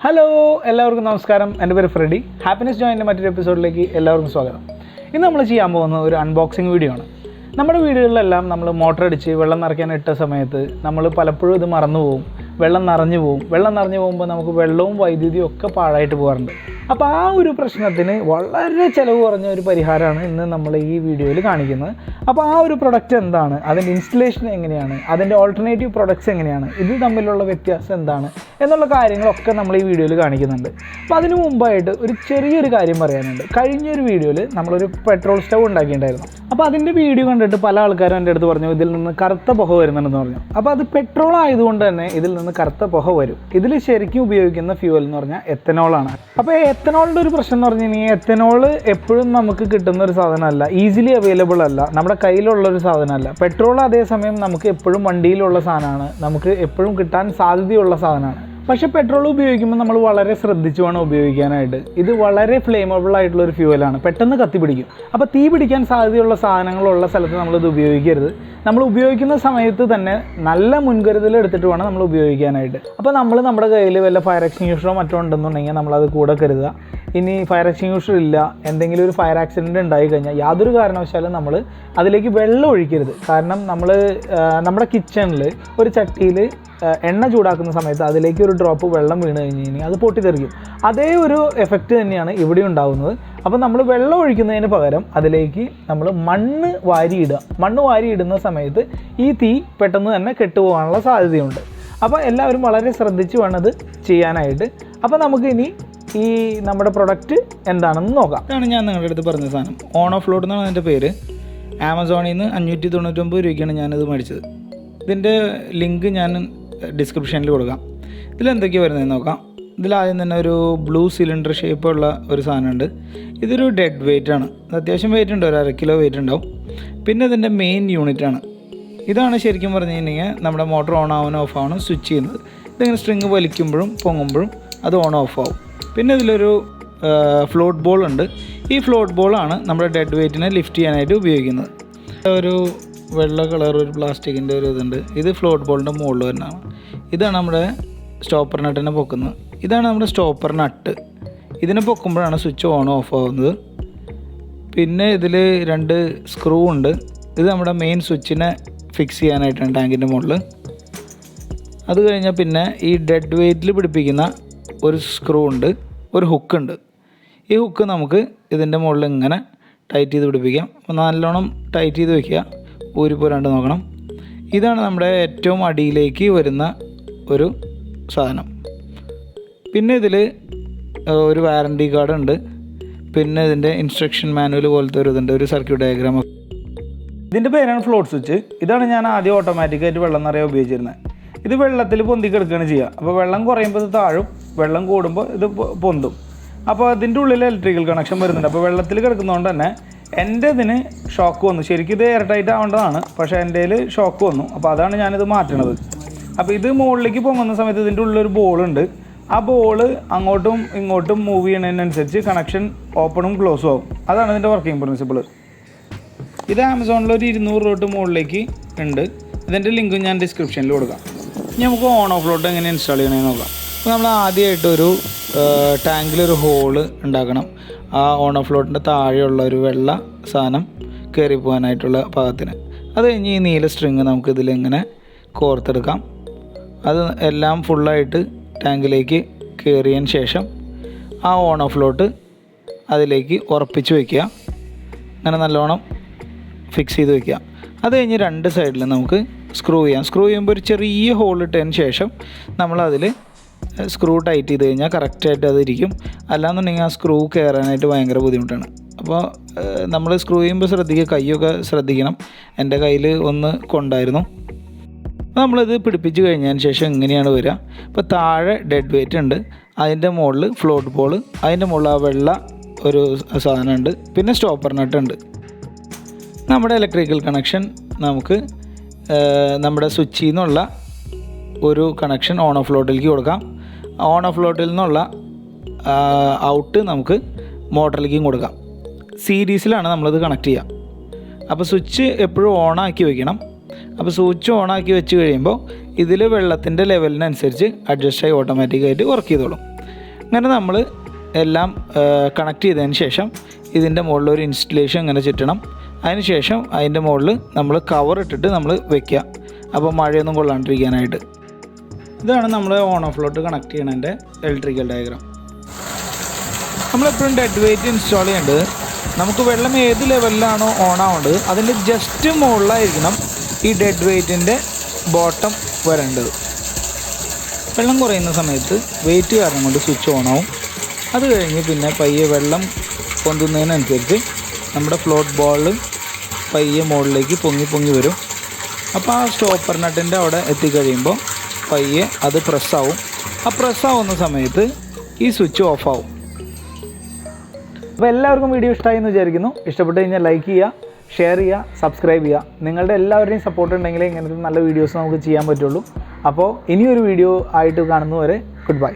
Hello എല്ലാവർക്കും നമസ്കാരം. എൻ്റെ പേര് ഫ്രെഡി. ഹാപ്പിനെസ് ജോയിൻ്റെ മറ്റൊരു എപ്പിസോഡിലേക്ക് എല്ലാവർക്കും സ്വാഗതം. ഇന്ന് നമ്മൾ ചെയ്യാൻ പോകുന്ന ഒരു അൺബോക്സിങ് വീഡിയോ ആണ്. നമ്മുടെ വീടുകളിലെല്ലാം നമ്മൾ മോട്ടർ അടിച്ച് വെള്ളം നിറയ്ക്കാൻ ഇട്ട സമയത്ത് നമ്മൾ പലപ്പോഴും ഇത് മറന്നു പോകും. വെള്ളം നിറഞ്ഞു പോകുമ്പോൾ നമുക്ക് വെള്ളവും വൈദ്യുതിയും ഒക്കെ പാഴായിട്ട് പോകാറുണ്ട്. അപ്പോൾ ആ ഒരു പ്രശ്നത്തിന് വളരെ ചിലവ് കുറഞ്ഞ ഒരു പരിഹാരമാണ് ഇന്ന് നമ്മൾ ഈ വീഡിയോയിൽ കാണിക്കുന്നത്. അപ്പോൾ ആ ഒരു പ്രൊഡക്റ്റ് എന്താണ്, അതിൻ്റെ ഇൻസ്റ്റലേഷൻ എങ്ങനെയാണ്, അതിൻ്റെ ഓൾട്ടർനേറ്റീവ് പ്രൊഡക്ട്സ് എങ്ങനെയാണ്, ഇത് തമ്മിലുള്ള വ്യത്യാസം എന്താണ് എന്നുള്ള കാര്യങ്ങളൊക്കെ നമ്മൾ ഈ വീഡിയോയിൽ കാണിക്കുന്നുണ്ട്. അപ്പോൾ അതിന് മുമ്പായിട്ട് ഒരു ചെറിയൊരു കാര്യം പറയാനുണ്ട്. കഴിഞ്ഞൊരു വീഡിയോയിൽ നമ്മളൊരു പെട്രോൾ സ്റ്റൗ ഉണ്ടാക്കിയിട്ടുണ്ടായിരുന്നു. അപ്പോൾ അതിൻ്റെ വീഡിയോ കണ്ടിട്ട് പല ആൾക്കാരും എൻ്റെ അടുത്ത് പറഞ്ഞു ഇതിൽ നിന്ന് കറുത്ത പുക വരുന്നുണ്ടെന്ന് പറഞ്ഞു. അപ്പോൾ അത് പെട്രോൾ ആയതുകൊണ്ട് തന്നെ ഇതിൽ നിന്ന് കറുത്ത പുക വരും. ഇതിൽ ശരിക്കും ഉപയോഗിക്കുന്ന ഫ്യൂവൽ എന്ന് പറഞ്ഞാൽ എത്തനോളാണ്. അപ്പോൾ എത്തനോളിൻ്റെ ഒരു പ്രശ്നം എന്ന് പറഞ്ഞു കഴിഞ്ഞാൽ എത്തനോൾ എപ്പോഴും നമുക്ക് കിട്ടുന്ന ഒരു സാധനമല്ല, ഈസിലി അവൈലബിൾ അല്ല, നമ്മുടെ കയ്യിലുള്ളൊരു സാധനമല്ല. പെട്രോൾ അതേസമയം നമുക്ക് എപ്പോഴും വണ്ടിയിലുള്ള സാധനമാണ്, നമുക്ക് എപ്പോഴും കിട്ടാൻ സാധ്യതയുള്ള സാധനമാണ്. പക്ഷേ പെട്രോൾ ഉപയോഗിക്കുമ്പോൾ നമ്മൾ വളരെ ശ്രദ്ധിച്ചു വേണം ഉപയോഗിക്കാനായിട്ട്. ഇത് വളരെ ഫ്ലെയിമബിൾ ആയിട്ടുള്ളൊരു ഫ്യൂവലാണ്, പെട്ടെന്ന് കത്തിപ്പിടിക്കും. അപ്പോൾ തീ പിടിക്കാൻ സാധ്യതയുള്ള സാധനങ്ങളുള്ള സ്ഥലത്ത് നമ്മളിത് ഉപയോഗിക്കരുത്. നമ്മൾ ഉപയോഗിക്കുന്ന സമയത്ത് തന്നെ നല്ല മുൻകരുതൽ എടുത്തിട്ട് വേണം നമ്മൾ ഉപയോഗിക്കാനായിട്ട്. അപ്പോൾ നമ്മൾ നമ്മുടെ കയ്യിൽ വല്ല ഫയർ എക്സ്റ്റിങ്ക്വിഷറോ മറ്റോ ഉണ്ടെന്നുണ്ടെങ്കിൽ നമ്മളത് കൂടെ കരുതുക. ഇനി ഫയർ എക്സ്റ്റിങ്ക്വിഷർ ഇല്ല, എന്തെങ്കിലും ഒരു ഫയർ ആക്സിഡൻറ്റ് ഉണ്ടായി കഴിഞ്ഞാൽ യാതൊരു കാരണവശാലും നമ്മൾ അതിലേക്ക് വെള്ളം ഒഴിക്കരുത്. കാരണം നമ്മുടെ കിച്ചണിൽ ഒരു ചട്ടിയിൽ എണ്ണ ചൂടാക്കുന്ന സമയത്ത് അതിലേക്ക് ഒരു ഡ്രോപ്പ് വെള്ളം വീണ് കഴിഞ്ഞ് കഴിഞ്ഞാൽ അത് പൊട്ടിത്തെറിക്കും. അതേ ഒരു എഫക്റ്റ് തന്നെയാണ് ഇവിടെ ഉണ്ടാകുന്നത്. അപ്പോൾ നമ്മൾ വെള്ളം ഒഴിക്കുന്നതിന് പകരം അതിലേക്ക് നമ്മൾ മണ്ണ് വാരിയിടുന്ന സമയത്ത് ഈ തീ പെട്ടെന്ന് തന്നെ കെട്ടുപോകാനുള്ള സാധ്യതയുണ്ട്. അപ്പോൾ എല്ലാവരും വളരെ ശ്രദ്ധിച്ച് വേണം അത് ചെയ്യാനായിട്ട്. അപ്പോൾ നമുക്കിനി ഈ നമ്മുടെ പ്രൊഡക്റ്റ് എന്താണെന്ന് നോക്കാം. ഇതാണ് ഞാൻ നിങ്ങളുടെ അടുത്ത് പറഞ്ഞ സാധനം. ഓൺ ഓഫ് ലോഡ് എന്നാണ് അതിൻ്റെ പേര്. ആമസോണിൽ നിന്ന് 599 രൂപയ്ക്കാണ് ഞാനിത് മേടിച്ചത്. ഇതിൻ്റെ ലിങ്ക് ഞാൻ ഡിസ്ക്രിപ്ഷനിൽ കൊടുക്കാം. ഇതിലെന്തൊക്കെയാണ് വരുന്നതെന്ന് നോക്കാം. ഇതിലാദ്യം തന്നെ ഒരു ബ്ലൂ സിലിണ്ടർ ഷേപ്പുള്ള ഒരു സാധനമുണ്ട്. ഇതൊരു ഡെഡ് വെയിറ്റ് ആണ്. ഇത് അത്യാവശ്യം വെയിറ്റ് ഉണ്ട്, ഒരു 1/2 കിലോ വെയിറ്റ് ഉണ്ടാവും. പിന്നെ ഇതിൻ്റെ മെയിൻ യൂണിറ്റാണ്. ഇതാണ് ശരിക്കും പറഞ്ഞു കഴിഞ്ഞാൽ നമ്മുടെ മോട്ടോർ ഓൺ ആവാനും ഓഫ് ആവാനും സ്വിച്ച് ചെയ്യുന്നത്. ഇതിങ്ങനെ സ്ട്രിങ് വലിക്കുമ്പോഴും പൊങ്ങുമ്പോഴും അത് ഓൺ ഓഫ് ആവും. പിന്നെ ഇതിലൊരു ഫ്ലോട്ട് ബോൾ ഉണ്ട്. ഈ ഫ്ലോട്ട് ബോളാണ് നമ്മുടെ ഡെഡ് വെയിറ്റിനെ ലിഫ്റ്റ് ചെയ്യാനായിട്ട് ഉപയോഗിക്കുന്നത്. ഒരു വെള്ള കളർ ഒരു പ്ലാസ്റ്റിക്കിൻ്റെ ഒരു ഇതുണ്ട്. ഇത് ഫ്ലോട്ട് ബോളിൻ്റെ മുകളിൽ വരുന്നതാണ്. ഇതാണ് നമ്മുടെ സ്റ്റോപ്പർ നട്ടിനെ പൊക്കുന്നത്. ഇതാണ് നമ്മുടെ സ്റ്റോപ്പർ നട്ട്. ഇതിനെ പൊക്കുമ്പോഴാണ് സ്വിച്ച് ഓൺ ഓഫ് ആവുന്നത്. പിന്നെ ഇതിൽ 2 സ്ക്രൂ ഉണ്ട്. ഇത് നമ്മുടെ മെയിൻ സ്വിച്ചിനെ ഫിക്സ് ചെയ്യാനായിട്ടാണ് ടാങ്കിൻ്റെ മുകളിൽ. അത് കഴിഞ്ഞാൽ പിന്നെ ഈ ഡെഡ് വെയിറ്റിൽ പിടിപ്പിക്കുന്ന ഒരു സ്ക്രൂ ഉണ്ട്, ഒരു ഹുക്കുണ്ട്. ഈ ഹുക്ക് നമുക്ക് ഇതിൻ്റെ മുകളിൽ ഇങ്ങനെ ടൈറ്റ് ചെയ്ത് പിടിപ്പിക്കാം. അപ്പോൾ നല്ലോണം ടൈറ്റ് ചെയ്ത് വയ്ക്കുക, ഊരിപ്പോരാണ്ട് നോക്കണം. ഇതാണ് നമ്മുടെ ഏറ്റവും അടിയിലേക്ക് വരുന്ന ഒരു സാധനം. പിന്നെ ഇതിൽ ഒരു വാറണ്ടി കാർഡ് ഉണ്ട്. പിന്നെ ഇതിൻ്റെ ഇൻസ്ട്രക്ഷൻ മാനുവൽ പോലത്തെ ഒരു ഇതുണ്ട്, ഒരു സർക്യൂട്ട് ഡയഗ്രാം. ഇതിൻ്റെ പേരാണ് ഫ്ലോട്ട് സ്വിച്ച്. ഇതാണ് ഞാൻ ആദ്യം ഓട്ടോമാറ്റിക്കായിട്ട് വെള്ളം നിറയെ ഉപയോഗിച്ചിരുന്നത്. ഇത് വെള്ളത്തിൽ പൊന്തി കിടക്കുകയാണ് ചെയ്യുക. അപ്പോൾ വെള്ളം കുറയുമ്പോൾ ഇത് താഴും, വെള്ളം കൂടുമ്പോൾ ഇത് പൊന്തും. അപ്പോൾ അതിൻ്റെ ഉള്ളിൽ ഇലക്ട്രിക്കൽ കണക്ഷൻ വരുന്നുണ്ട്. അപ്പോൾ വെള്ളത്തിൽ കിടക്കുന്നതുകൊണ്ട് തന്നെ എൻ്റെ ഇതിന് ഷോക്ക് വന്നു. ശരിക്കും ഇത് എയർ ടൈറ്റ് ആവേണ്ടതാണ്, പക്ഷേ എൻ്റെ ഷോക്ക് വന്നു. അപ്പോൾ അതാണ് ഞാനിത് മാറ്റണത്. അപ്പോൾ ഇത് മുകളിലേക്ക് പോകുന്ന സമയത്ത് ഇതിൻ്റെ ഉള്ളിലൊരു ബോളുണ്ട്. ആ ബോള് അങ്ങോട്ടും ഇങ്ങോട്ടും മൂവ് ചെയ്യുന്നതിനനുസരിച്ച് കണക്ഷൻ ഓപ്പണും ക്ലോസും ആവും. അതാണ് ഇതിൻ്റെ വർക്കിംഗ് പ്രിൻസിപ്പിൾ. ഇത് ആമസോണിൽ ഒരു 200 രൂപ മുകളിലേക്ക് ഉണ്ട്. ഇതിൻ്റെ ലിങ്ക് ഞാൻ ഡിസ്ക്രിപ്ഷനിൽ കൊടുക്കാം. ഇനി നമുക്ക് ഓൺ ഓഫ് ലോട്ട് എങ്ങനെ ഇൻസ്റ്റാൾ ചെയ്യണമെന്ന് നോക്കാം. അപ്പോൾ നമ്മൾ ആദ്യമായിട്ടൊരു ടാങ്കിലൊരു ഹോള് ഉണ്ടാക്കണം. ആ ഓൺ ഓഫ് ലോട്ടിൻ്റെ താഴെയുള്ള ഒരു വെള്ള സാധനം കയറി പോകാനായിട്ടുള്ള പാകത്തിന്. അത് കഴിഞ്ഞ് ഈ നീല സ്ട്രിങ് നമുക്ക് ഇതിലിങ്ങനെ കോർത്തെടുക്കാം. അത് എല്ലാം ഫുള്ളായിട്ട് ടാങ്കിലേക്ക് കയറിയതിന് ശേഷം ആ ഓൺ ഓഫ് ലോട്ട് അതിലേക്ക് ഉറപ്പിച്ച് വയ്ക്കുക. അങ്ങനെ നല്ലോണം ഫിക്സ് ചെയ്ത് വയ്ക്കുക. അത് കഴിഞ്ഞ് 2 സൈഡിൽ നമുക്ക് സ്ക്രൂ ചെയ്യാം. സ്ക്രൂ ചെയ്യുമ്പോൾ ഒരു ചെറിയ ഹോൾ ഇട്ടതിന് ശേഷം നമ്മളതിൽ സ്ക്രൂ ടൈറ്റ് ചെയ്ത് കഴിഞ്ഞാൽ കറക്റ്റായിട്ട് അതിരിക്കും. അല്ലാന്നുണ്ടെങ്കിൽ ആ സ്ക്രൂ കയറാനായിട്ട് ഭയങ്കര ബുദ്ധിമുട്ടാണ്. അപ്പോൾ നമ്മൾ സ്ക്രൂ ചെയ്യുമ്പോൾ ശ്രദ്ധിക്കുക, കൈയൊക്കെ ശ്രദ്ധിക്കണം. എൻ്റെ കയ്യിൽ ഒന്ന് കൊണ്ടായിരുന്നു. നമ്മളിത് പിടിപ്പിച്ച് കഴിഞ്ഞതിന് ശേഷം എങ്ങനെയാണ് വരിക? ഇപ്പോൾ താഴെ ഡെഡ് വെയിറ്റ് ഉണ്ട്, അതിൻ്റെ മുകളിൽ ഫ്ലോട്ട് ബോൾ, അതിൻ്റെ മുകളിൽ ആ വെള്ള ഒരു സാധനമുണ്ട്, പിന്നെ സ്റ്റോപ്പർ നട്ട് ഉണ്ട്. നമ്മുടെ ഇലക്ട്രിക്കൽ കണക്ഷൻ നമുക്ക് നമ്മുടെ സ്വിച്ചിൽ നിന്നുള്ള ഒരു കണക്ഷൻ ഓൺ ഓഫ് ലോട്ടിലേക്ക് കൊടുക്കാം. ഓൺ ഓഫ് ലോട്ടിൽ നിന്നുള്ള ഔട്ട് നമുക്ക് മോട്ടറിലേക്കും കൊടുക്കാം. സീരീസിലാണ് നമ്മളിത് കണക്ട് ചെയ്യുക. അപ്പോൾ സ്വിച്ച് എപ്പോഴും ഓണാക്കി വയ്ക്കണം. അപ്പോൾ സ്വിച്ച് ഓണാക്കി വെച്ച് കഴിയുമ്പോൾ ഇതിൽ വെള്ളത്തിൻ്റെ ലെവലിനനുസരിച്ച് അഡ്ജസ്റ്റായി ഓട്ടോമാറ്റിക്കായിട്ട് വർക്ക് ചെയ്തോളും. ഇങ്ങനെ നമ്മൾ എല്ലാം കണക്ട് ചെയ്തതിന് ശേഷം ഇതിൻ്റെ മുകളിൽ ഒരു ഇൻസ്റ്റലേഷൻ ഇങ്ങനെ ചുറ്റണം. അതിന് ശേഷം അതിൻ്റെ മുകളിൽ നമ്മൾ കവർ ഇട്ടിട്ട് നമ്മൾ വെക്കുക, അപ്പോൾ മഴയൊന്നും കൊള്ളാണ്ടിരിക്കാനായിട്ട്. ഇതാണ് നമ്മൾ ഓൺ ഓഫിലോട്ട് കണക്ട് ചെയ്യണതിൻ്റെ ഇലക്ട്രിക്കൽ ഡയഗ്രാം. നമ്മളെപ്പോഴും ഡെഡ് വെയിറ്റ് ഇൻസ്റ്റാൾ ചെയ്യേണ്ടത് നമുക്ക് വെള്ളം ഏത് ലെവലിലാണോ ഓൺ ആവേണ്ടത് അതിൻ്റെ ജസ്റ്റ് മുകളിലായിരിക്കണം ഈ ഡെഡ് വെയിറ്റിൻ്റെ ബോട്ടം വരേണ്ടത്. വെള്ളം കുറയുന്ന സമയത്ത് വെയിറ്റ് കാരണം കൊണ്ട് സ്വിച്ച് ഓൺ ആവും. അത് കഴിഞ്ഞ് പിന്നെ പയ്യെ വെള്ളം പൊന്തുന്നതിനനുസരിച്ച് നമ്മുടെ ഫ്ലോട്ട് ബോൾ പയ്യെ മുകളിലേക്ക് പൊങ്ങി വരും. അപ്പോൾ ആ സ്റ്റോപ്പർ നട്ടിൻ്റെ അവിടെ എത്തിക്കഴിയുമ്പോൾ പയ്യെ അത് പ്രസ്സാവും. ആ പ്രസ്സാവുന്ന സമയത്ത് ഈ സ്വിച്ച് ഓഫ് ആവും. അപ്പോൾ എല്ലാവർക്കും വീഡിയോ ഇഷ്ടമായി എന്ന് വിചാരിക്കുന്നു. ഇഷ്ടപ്പെട്ട് കഴിഞ്ഞാൽ ലൈക്ക് ചെയ്യുക, ഷെയർ ചെയ്യുക, സബ്സ്ക്രൈബ് ചെയ്യുക. നിങ്ങളുടെ എല്ലാവരുടെയും സപ്പോർട്ട് ഉണ്ടെങ്കിലേ ഇങ്ങനത്തെ നല്ല വീഡിയോസ് നമുക്ക് ചെയ്യാൻ പറ്റുള്ളൂ. അപ്പോൾ ഇനിയൊരു വീഡിയോ ആയിട്ട് കാണുന്നവരെ ഗുഡ് ബൈ.